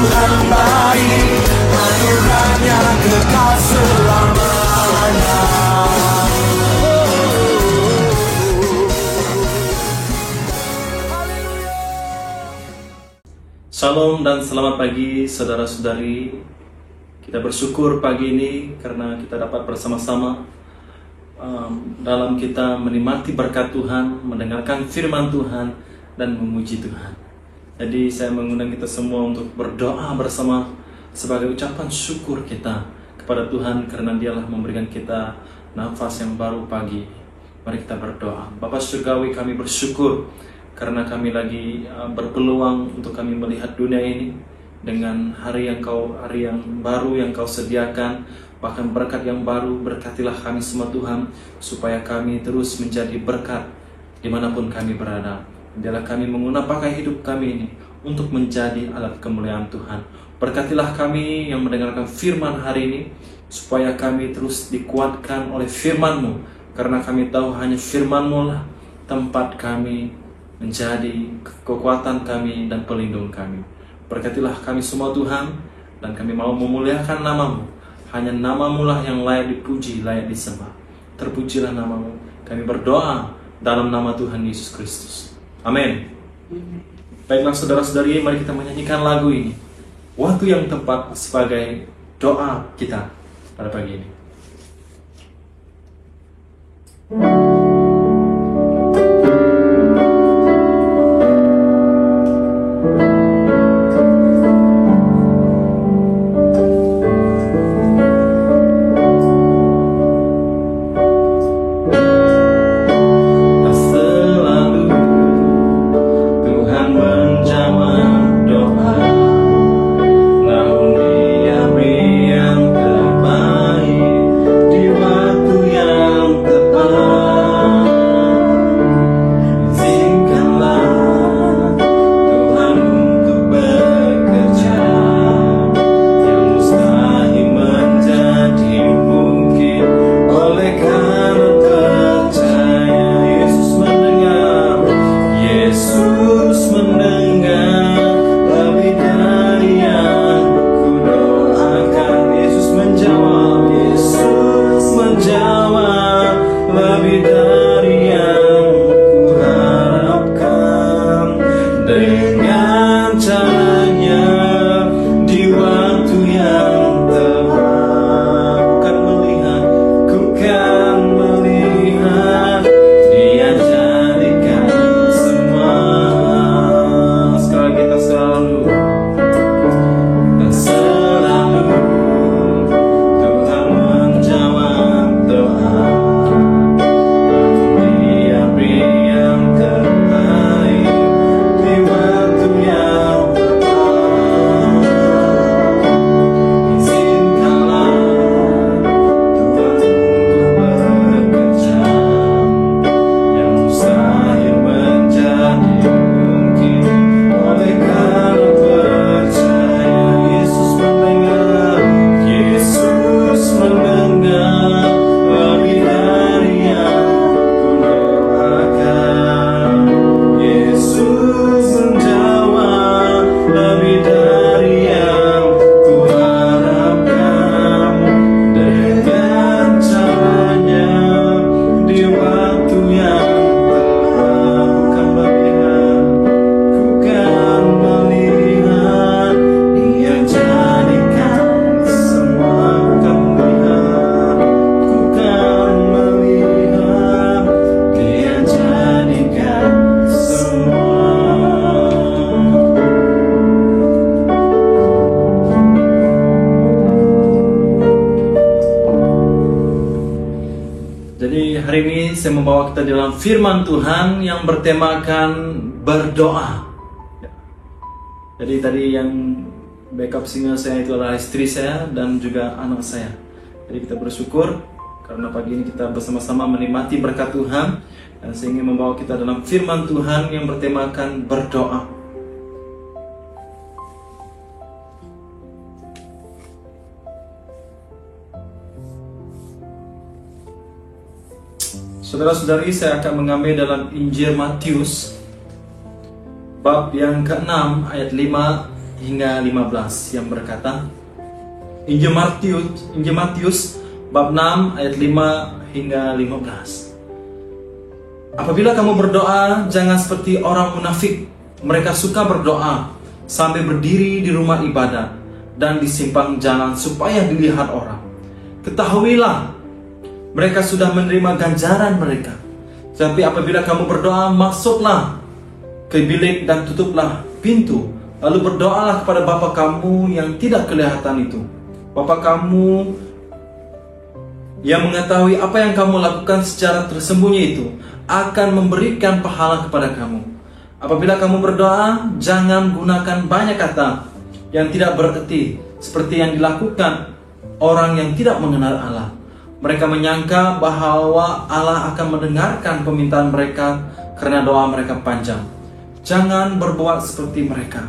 Tuhan baik, anugerahnya kekal selamanya. Shalom dan selamat pagi saudara-saudari. Kita bersyukur pagi ini karena kita dapat bersama-sama dalam kita menikmati berkat Tuhan, mendengarkan firman Tuhan dan memuji Tuhan. Jadi saya mengundang kita semua untuk berdoa bersama sebagai ucapan syukur kita kepada Tuhan karena Dialah memberikan kita nafas yang baru pagi. Mari kita berdoa. Bapa Surgawi, kami bersyukur karena kami lagi berpeluang untuk kami melihat dunia ini dengan hari yang baru yang Kau sediakan, bahkan berkat yang baru. Berkatilah kami semua Tuhan, supaya kami terus menjadi berkat dimanapun kami berada. Biarlah kami menggunakan hidup kami ini untuk menjadi alat kemuliaan Tuhan. Berkatilah kami yang mendengarkan firman hari ini, supaya kami terus dikuatkan oleh firman-Mu, karena kami tahu hanya firman-Mu lah tempat kami menjadi kekuatan kami dan pelindung kami. Berkatilah kami semua Tuhan, dan kami mau memuliakan nama-Mu. Hanya nama-Mu lah yang layak dipuji, layak disembah. Terpujilah nama-Mu. Kami berdoa dalam nama Tuhan Yesus Kristus. Amin. Baiklah saudara-saudari, mari kita menyanyikan lagu ini, waktu yang tepat, sebagai doa kita pada pagi ini. Saya membawa kita dalam firman Tuhan yang bertemakan berdoa. Jadi tadi yang backup singer saya itu adalah istri saya dan juga anak saya. Jadi kita bersyukur karena pagi ini kita bersama-sama menikmati berkat Tuhan, dan saya ingin membawa kita dalam firman Tuhan yang bertemakan berdoa. Saudara-saudari, saya akan mengambil dalam Injil Matius bab yang ke-6 ayat 5 hingga 15 yang berkata, Injil Matius bab 6 ayat 5 hingga 15. Apabila kamu berdoa, jangan seperti orang munafik. Mereka suka berdoa sambil berdiri di rumah ibadat dan di simpang jalan supaya dilihat orang. Ketahuilah, mereka sudah menerima ganjaran mereka. Tapi apabila kamu berdoa, masuklah ke bilik dan tutuplah pintu. Lalu berdoalah kepada Bapa kamu yang tidak kelihatan itu. Bapa kamu yang mengetahui apa yang kamu lakukan secara tersembunyi itu akan memberikan pahala kepada kamu. Apabila kamu berdoa, jangan gunakan banyak kata yang tidak berarti seperti yang dilakukan orang yang tidak mengenal Allah. Mereka menyangka bahwa Allah akan mendengarkan permintaan mereka karena doa mereka panjang. Jangan berbuat seperti mereka.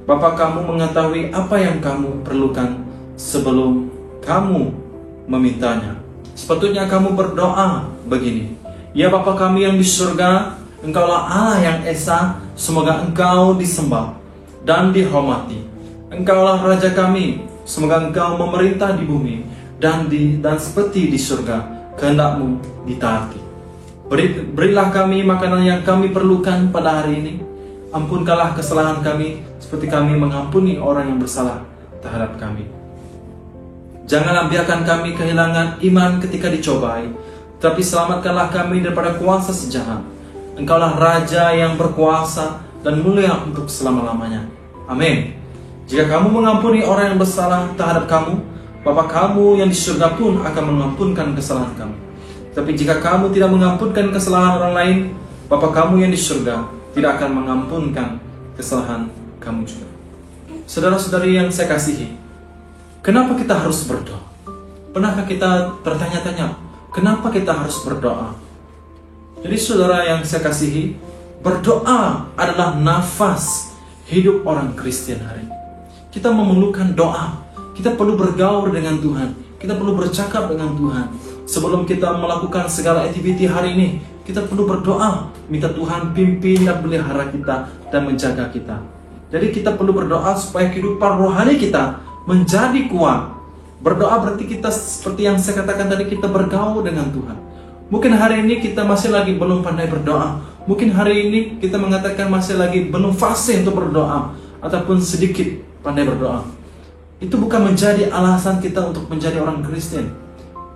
Bapa kamu mengetahui apa yang kamu perlukan sebelum kamu memintanya. Sepatutnya kamu berdoa begini. Ya Bapa kami yang di surga, Engkaulah Allah yang esa, semoga Engkau disembah dan dihormati. Engkaulah Raja kami, semoga Engkau memerintah di bumi dan seperti di surga, kehendak-Mu ditaati. Berilah kami makanan yang kami perlukan pada hari ini. Ampunkanlah kesalahan kami seperti kami mengampuni orang yang bersalah terhadap kami. Janganlah biarkan kami kehilangan iman ketika dicobai, tapi selamatkanlah kami daripada kuasa sejahat. Engkaulah Raja yang berkuasa dan mulia untuk selama-lamanya. Amin. Jika kamu mengampuni orang yang bersalah terhadap kamu, Bapa kamu yang di surga pun akan mengampunkan kesalahan kamu. Tapi jika kamu tidak mengampunkan kesalahan orang lain, Bapa kamu yang di surga tidak akan mengampunkan kesalahan kamu juga. Saudara-saudari yang saya kasihi, kenapa kita harus berdoa? Pernahkah kita bertanya-tanya, kenapa kita harus berdoa? Jadi saudara yang saya kasihi, berdoa adalah nafas hidup orang Kristen hari ini. Kita memerlukan doa. Kita perlu bergaul dengan Tuhan. Kita perlu bercakap dengan Tuhan. Sebelum kita melakukan segala aktiviti hari ini, kita perlu berdoa. Minta Tuhan pimpin dan pelihara kita dan menjaga kita. Jadi kita perlu berdoa supaya kehidupan rohani kita menjadi kuat. Berdoa berarti kita seperti yang saya katakan tadi, kita bergaul dengan Tuhan. Mungkin hari ini kita masih lagi belum pandai berdoa. Mungkin hari ini kita mengatakan masih lagi belum fase untuk berdoa, ataupun sedikit pandai berdoa. Itu bukan menjadi alasan kita untuk menjadi orang Kristen.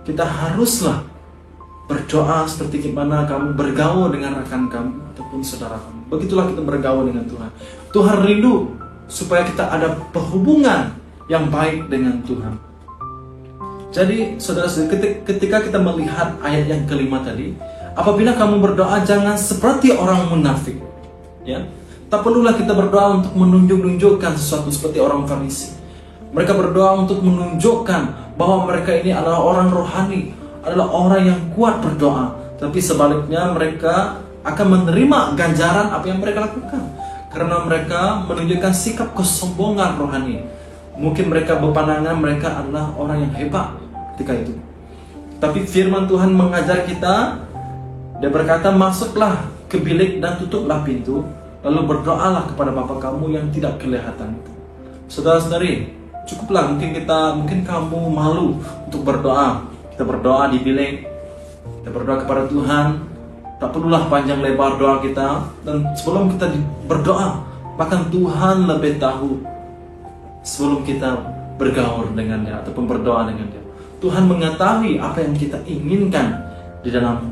Kita haruslah berdoa seperti gimana kamu bergaul dengan rekan kamu ataupun saudara kamu. Begitulah kita bergaul dengan Tuhan. Tuhan rindu supaya kita ada perhubungan yang baik dengan Tuhan. Jadi saudara-saudara, ketika kita melihat ayat yang kelima tadi, apabila kamu berdoa jangan seperti orang munafik. Ya, tak perlulah kita berdoa untuk menunjukkan sesuatu seperti orang Farisi. Mereka berdoa untuk menunjukkan bahwa mereka ini adalah orang rohani, adalah orang yang kuat berdoa. Tapi sebaliknya mereka akan menerima ganjaran apa yang mereka lakukan, karena mereka menunjukkan sikap kesombongan rohani. Mungkin mereka berpandangan mereka adalah orang yang hebat ketika itu. Tapi firman Tuhan mengajar kita. Dia berkata, masuklah ke bilik dan tutuplah pintu, lalu berdoalah kepada Bapa kamu yang tidak kelihatan. Saudara-saudari, cukuplah mungkin kamu malu untuk berdoa. Kita berdoa di bilik, kita berdoa kepada Tuhan. Tak perlulah panjang lebar doa kita. Dan sebelum kita berdoa, bahkan Tuhan lebih tahu sebelum kita bergaul dengan Dia ataupun berdoa dengan Dia. Tuhan mengetahui apa yang kita inginkan di dalam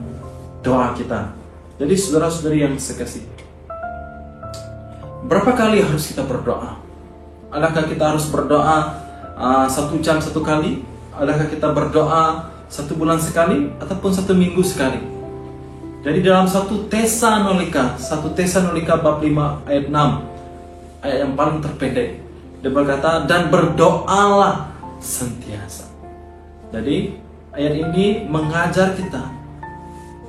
doa kita. Jadi saudara-saudari yang saya kasih, berapa kali harus kita berdoa? Adakah kita harus berdoa 1 jam 1 kali? Adakah kita berdoa 1 bulan sekali? Ataupun 1 minggu sekali? Jadi dalam 1 Tesalonika bab 5 ayat 6, ayat yang paling terpendek, dia berkata, dan berdoalah sentiasa. Jadi ayat ini mengajar kita,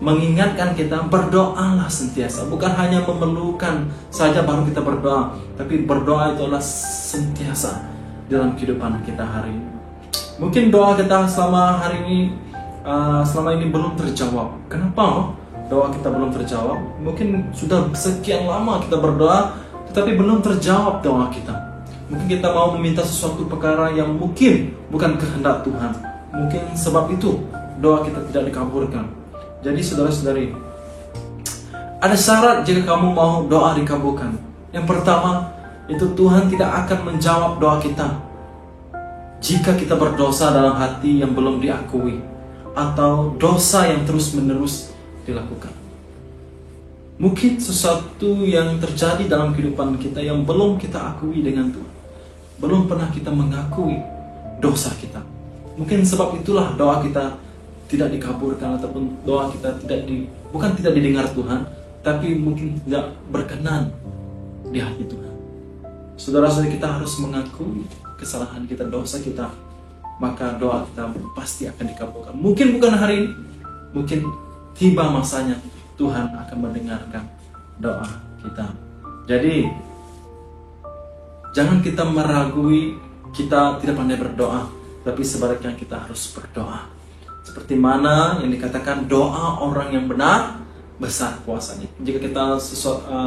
mengingatkan kita, berdoalah sentiasa. Bukan hanya memerlukan saja baru kita berdoa, tapi berdoa itu adalah sentiasa dalam kehidupan kita hari ini. Mungkin doa kita selama ini belum terjawab. Kenapa doa kita belum terjawab? Mungkin sudah sekian lama kita berdoa, tetapi belum terjawab doa kita. Mungkin kita mau meminta sesuatu perkara yang mungkin bukan kehendak Tuhan. Mungkin sebab itu doa kita tidak dikabulkan. Jadi saudara-saudari, ada syarat jika kamu mau doa dikabulkan. Yang pertama, itu Tuhan tidak akan menjawab doa kita jika kita berdosa dalam hati yang belum diakui, atau dosa yang terus-menerus dilakukan. Mungkin sesuatu yang terjadi dalam kehidupan kita yang belum kita akui dengan Tuhan. Belum pernah kita mengakui dosa kita. Mungkin sebab itulah doa kita tidak dikabulkan, ataupun doa kita bukan tidak didengar Tuhan, tapi mungkin tidak berkenan di hati Tuhan. Saudara-saudari, kita harus mengakui kesalahan kita, dosa kita, maka doa kita pasti akan dikabulkan. Mungkin bukan hari ini, mungkin tiba masanya Tuhan akan mendengarkan doa kita. Jadi jangan kita meragui kita tidak pandai berdoa, tapi sebaliknya kita harus berdoa. Seperti mana yang dikatakan, doa orang yang benar besar kuasanya. Jika kita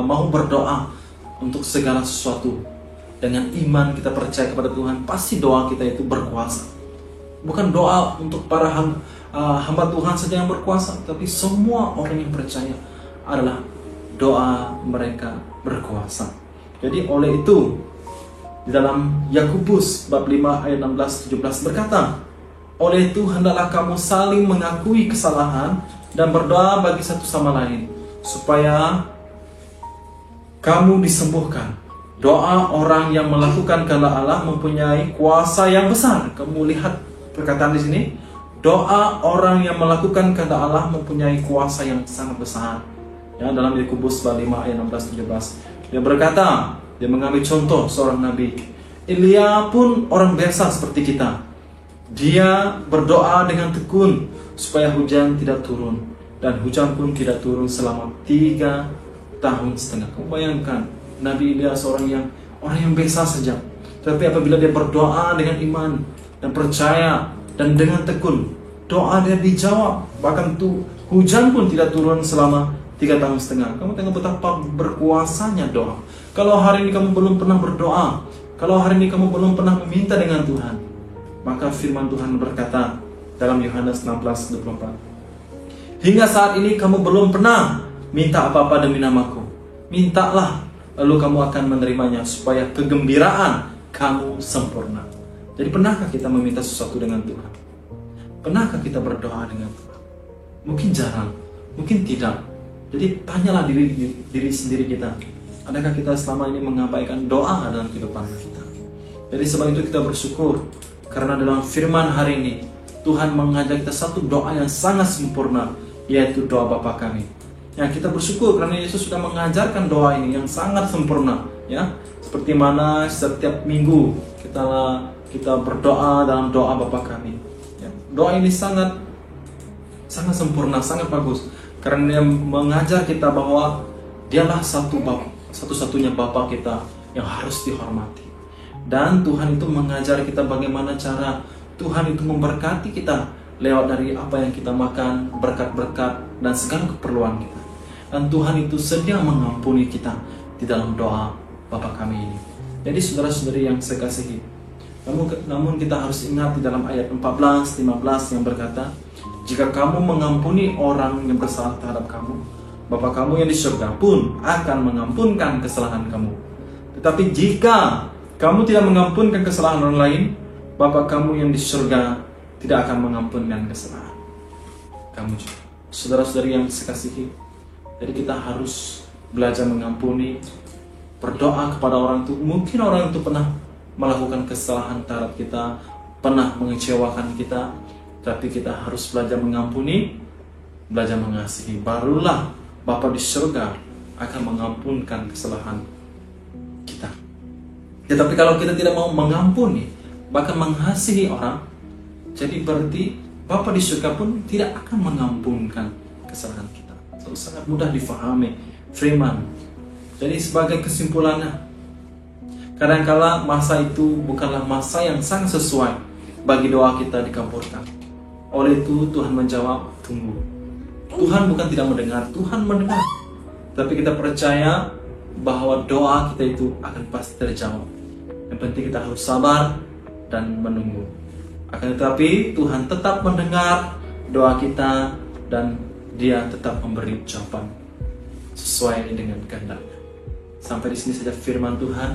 mau berdoa untuk segala sesuatu dengan iman, kita percaya kepada Tuhan, pasti doa kita itu berkuasa. Bukan doa untuk para hamba Tuhan saja yang berkuasa, tapi semua orang yang percaya adalah doa mereka berkuasa. Jadi oleh itu, di dalam Yakobus bab 5 ayat 16-17 berkata, oleh itu hendaklah kamu saling mengakui kesalahan dan berdoa bagi satu sama lain, supaya kamu disembuhkan. Doa orang yang melakukan kehendak Allah mempunyai kuasa yang besar. Kamu lihat perkataan di sini, doa orang yang melakukan kehendak Allah mempunyai kuasa yang sangat besar. Ya, dalam Yakobus bab 5 ayat 16-17, dia berkata, dia mengambil contoh seorang nabi. Elia pun orang biasa seperti kita. Dia berdoa dengan tekun supaya hujan tidak turun, dan hujan pun tidak turun selama 3 tahun setengah. Kamu bayangkan, Nabi Elia seorang yang biasa saja, tapi apabila dia berdoa dengan iman dan percaya dan dengan tekun, doa dia dijawab. Bahkan tuh hujan pun tidak turun selama 3 tahun setengah. Kamu tengok betapa berkuasanya doa. Kalau hari ini kamu belum pernah berdoa, kalau hari ini kamu belum pernah meminta dengan Tuhan, maka firman Tuhan berkata dalam Yohanes 16:24, hingga saat ini kamu belum pernah minta apa-apa demi namaku. Mintalah, lalu kamu akan menerimanya, supaya kegembiraan kamu sempurna. Jadi pernahkah kita meminta sesuatu dengan Tuhan? Pernahkah kita berdoa dengan Tuhan? Mungkin jarang, mungkin tidak. Jadi tanyalah diri sendiri kita, adakah kita selama ini mengabaikan doa dalam kehidupan kita? Jadi sebab itu kita bersyukur, karena dalam firman hari ini Tuhan mengajak kita satu doa yang sangat sempurna, yaitu doa Bapa kami. Ya, kita bersyukur karena Yesus sudah mengajarkan doa ini yang sangat sempurna. Ya, seperti mana setiap minggu kita berdoa dalam doa Bapa kami. Ya, doa ini sangat sempurna, sangat bagus, karena dia mengajar kita bahwa dialah satu-satunya Bapa kita yang harus dihormati. Dan Tuhan itu mengajar kita bagaimana cara Tuhan itu memberkati kita lewat dari apa yang kita makan, berkat-berkat dan segala keperluan kita. Dan Tuhan itu sedia mengampuni kita di dalam doa Bapa kami ini. Jadi saudara-saudari yang saya kasihi, namun kita harus ingat di dalam ayat 14-15 yang berkata, jika kamu mengampuni orang yang bersalah terhadap kamu, Bapa kamu yang di surga pun akan mengampunkan kesalahan kamu. Tetapi jika kamu tidak mengampunkan kesalahan orang lain, Bapa kamu yang di surga tidak akan mengampunkan kesalahan kamu juga. Saudara-saudari yang saya kasihi, jadi kita harus belajar mengampuni, berdoa kepada orang itu. Mungkin orang itu pernah melakukan kesalahan terhadap kita, pernah mengecewakan kita, tapi kita harus belajar mengampuni, belajar mengasihi. Barulah Bapa di surga akan mengampunkan kesalahan kita. Tetapi kalau kita tidak mau mengampuni, bahkan mengasihi orang, jadi berarti Bapa di surga pun tidak akan mengampunkan kesalahan kita. So, sangat mudah difahami firman. Jadi sebagai kesimpulannya, kadangkala masa itu bukanlah masa yang sangat sesuai bagi doa kita dikabulkan. Oleh itu Tuhan menjawab, tunggu. Tuhan bukan tidak mendengar, Tuhan mendengar. Tapi kita percaya bahwa doa kita itu akan pasti terjawab. Yang penting kita harus sabar dan menunggu. Akan tetapi Tuhan tetap mendengar doa kita dan Dia tetap memberi jawaban sesuai dengan kehendaknya. Sampai di sini saja firman Tuhan.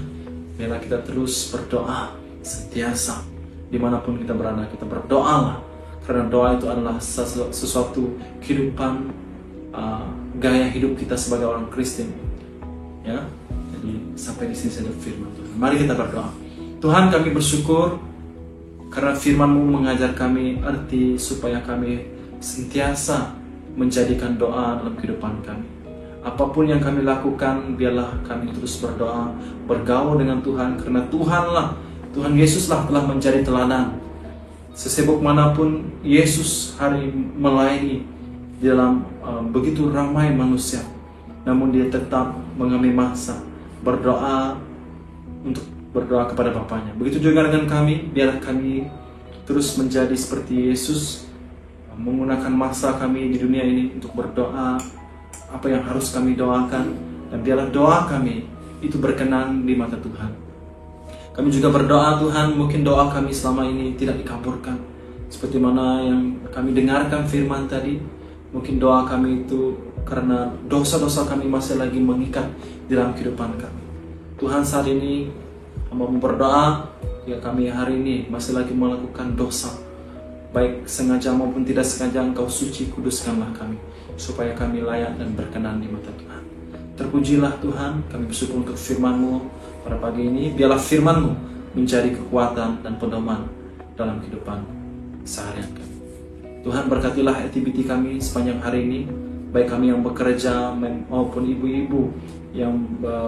Biarlah kita terus berdoa sentiasa. Dimanapun kita berada, kita berdoalah. Karena doa itu adalah sesuatu kehidupan, gaya hidup kita sebagai orang Kristen. Ya, jadi sampai di sini saja firman Tuhan. Mari kita berdoa. Tuhan, kami bersyukur karena firman-Mu mengajar kami arti supaya kami sentiasa menjadikan doa dalam kehidupan kami. Apapun yang kami lakukan, biarlah kami terus berdoa, bergaul dengan Tuhan, karena Tuhan Yesuslah telah menjadi teladan. Sesibuk manapun Yesus hari melayani di dalam begitu ramai manusia, namun Dia tetap mengambil masa berdoa untuk berdoa kepada Bapaknya. Begitu juga dengan kami, biarlah kami terus menjadi seperti Yesus, menggunakan masa kami di dunia ini untuk berdoa apa yang harus kami doakan, dan biarlah doa kami itu berkenan di mata Tuhan. Kami juga berdoa Tuhan, mungkin doa kami selama ini tidak dikabulkan seperti mana yang kami dengarkan firman tadi. Mungkin doa kami itu karena dosa-dosa kami masih lagi mengikat di dalam kehidupan kami. Tuhan, saat ini hamba berdoa ya, kami hari ini masih lagi melakukan dosa, baik sengaja maupun tidak sengaja. Engkau suci, kuduskanlah kami, supaya kami layak dan berkenan di mata Tuhan. Terpujilah Tuhan, kami bersyukur untuk firman-Mu pada pagi ini. Biarlah firman-Mu menjadi kekuatan dan pedoman dalam kehidupan seharian kami. Tuhan, berkatilah aktiviti kami sepanjang hari ini, baik kami yang bekerja maupun ibu-ibu yang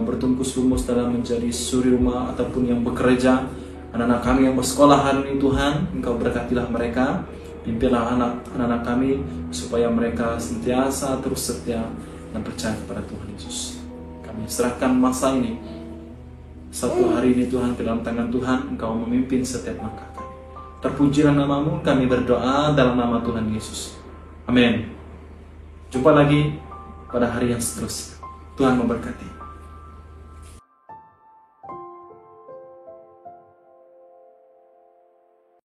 bertungkus lumus dalam menjadi suri rumah ataupun yang bekerja, anak-anak kami yang bersekolah hari ini. Tuhan, Engkau berkatilah mereka, pimpinlah anak-anak kami supaya mereka sentiasa terus setia dan percaya kepada Tuhan Yesus. Kami serahkan masa ini, satu hari ini Tuhan, ke dalam tangan Tuhan. Engkau memimpin setiap langkah kami. Terpujilah nama-Mu, kami berdoa dalam nama Tuhan Yesus. Amin. Jumpa lagi pada hari yang seterusnya. Tuhan memberkati.